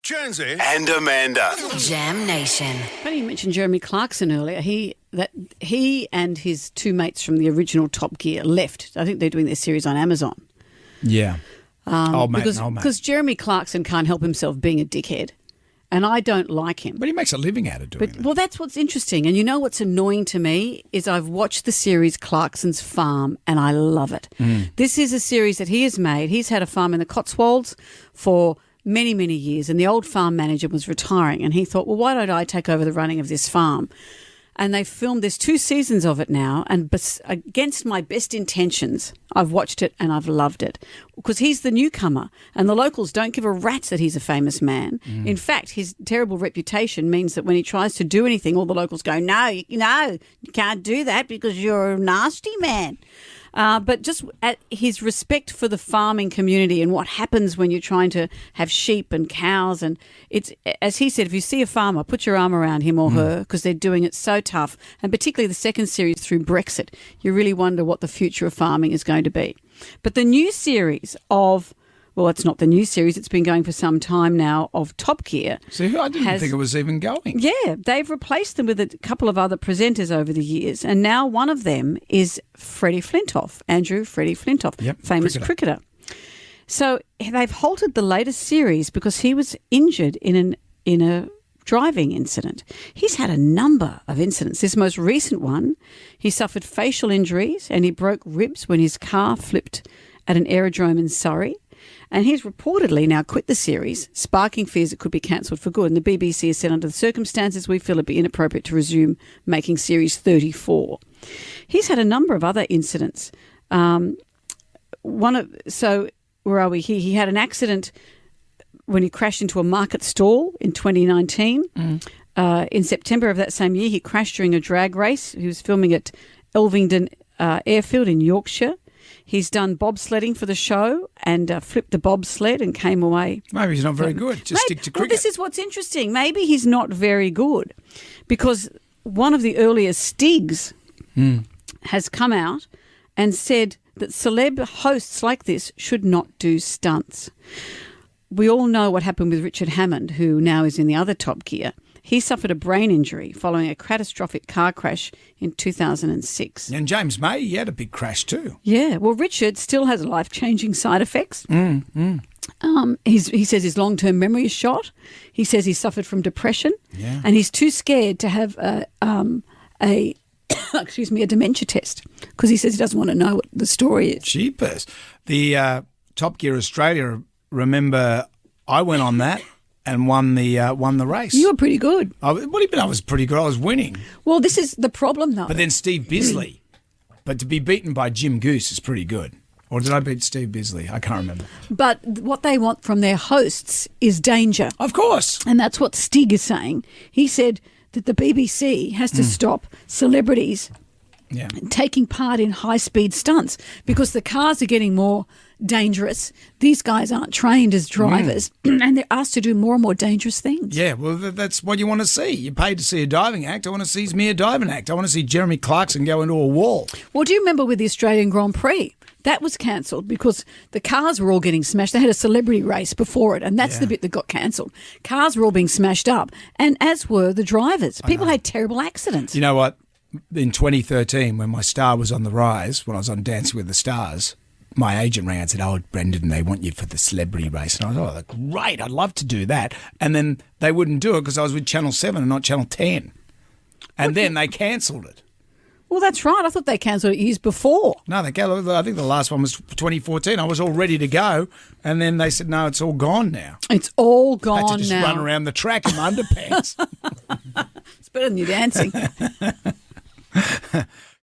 Jonesy and Amanda. Jam Nation. Funny you mentioned Jeremy Clarkson earlier. He and his two mates from the original Top Gear left. I think they're doing their series on Amazon. Yeah. Old mate. Because Jeremy Clarkson can't help himself being a dickhead, and I don't like him. But he makes a living out of doing that. Well, that's what's interesting. And you know what's annoying to me is I've watched the series Clarkson's Farm, and I love it. This is a series that he has made. He's had a farm in the Cotswolds for many, many years, and the old farm manager was retiring, and he thought, well, why don't I take over the running of this farm? And they filmed, there's 2 seasons of it now, and against my best intentions, I've watched it and I've loved it because he's the newcomer and the locals don't give a rat's that he's a famous man. In fact, his terrible reputation means that when he tries to do anything, all the locals go, no, you can't do that because you're a nasty man. But just at his respect for the farming community and what happens when you're trying to have sheep and cows. And it's, as he said, if you see a farmer, put your arm around him or her because they're doing it so tough. And particularly the second series through Brexit, you really wonder what the future of farming is going to be. But the new series of, well, it's not the new series, it's been going for some time now, of Top Gear. See, I didn't think it was even going. Yeah, they've replaced them with a couple of other presenters over the years, and now one of them is Freddie Flintoff, Freddie Flintoff, famous cricketer. So they've halted the latest series because he was injured in a driving incident. He's had a number of incidents. This most recent one, he suffered facial injuries and he broke ribs when his car flipped at an aerodrome in Surrey. And he's reportedly now quit the series, sparking fears it could be cancelled for good. And the BBC has said under the circumstances, we feel it'd be inappropriate to resume making series 34. He's had a number of other incidents. Where are we? He had an accident when he crashed into a market stall in 2019. In September of that same year, he crashed during a drag race. He was filming at Elvington Airfield in Yorkshire. He's done bobsledding for the show and flipped the bobsled and came away. Maybe he's not very good. Just stick to cricket. Well, this is what's interesting. Maybe he's not very good because one of the earliest Stigs has come out and said that celeb hosts like this should not do stunts. We all know what happened with Richard Hammond, who now is in the other Top Gear. He suffered a brain injury following a catastrophic car crash in 2006. And James May, he had a big crash too. Yeah, well, Richard still has life-changing side effects. He says his long-term memory is shot. He says he suffered from depression, and he's too scared to have a dementia test because he says he doesn't want to know what the story is. Jeepers. The Top Gear Australia, remember, I went on that and won the race. You were pretty good. What do you mean I was pretty good? I was winning. Well, this is the problem, though. But then Steve Bisley. But to be beaten by Jim Goose is pretty good. Or did I beat Steve Bisley? I can't remember. But what they want from their hosts is danger. Of course. And that's what Stig is saying. He said that the BBC has to stop celebrities taking part in high-speed stunts because the cars are getting more dangerous. These guys aren't trained as drivers and they're asked to do more and more dangerous things. Yeah, well, that's what you want to see. You're paid to see a diving act. I want to see Izmir diving act. I want to see Jeremy Clarkson go into a wall. Well, do you remember with the Australian Grand Prix? That was cancelled because the cars were all getting smashed. They had a celebrity race before it, and that's the bit that got cancelled. Cars were all being smashed up, and as were the drivers. People had terrible accidents. You know what? In 2013, when my star was on the rise, when I was on Dancing with the Stars, my agent rang and said, "Oh, Brendan, they want you for the celebrity race." And I was, "Oh, great, I'd love to do that." And then they wouldn't do it because I was with Channel 7 and not Channel 10. And then they cancelled it. Well, that's right. I thought they cancelled it years before. No, they cancelled. I think the last one was 2014. I was all ready to go, and then they said, "No, it's all gone now." It's all gone now. I had to just now. run around the track in my underpants. It's better than you dancing.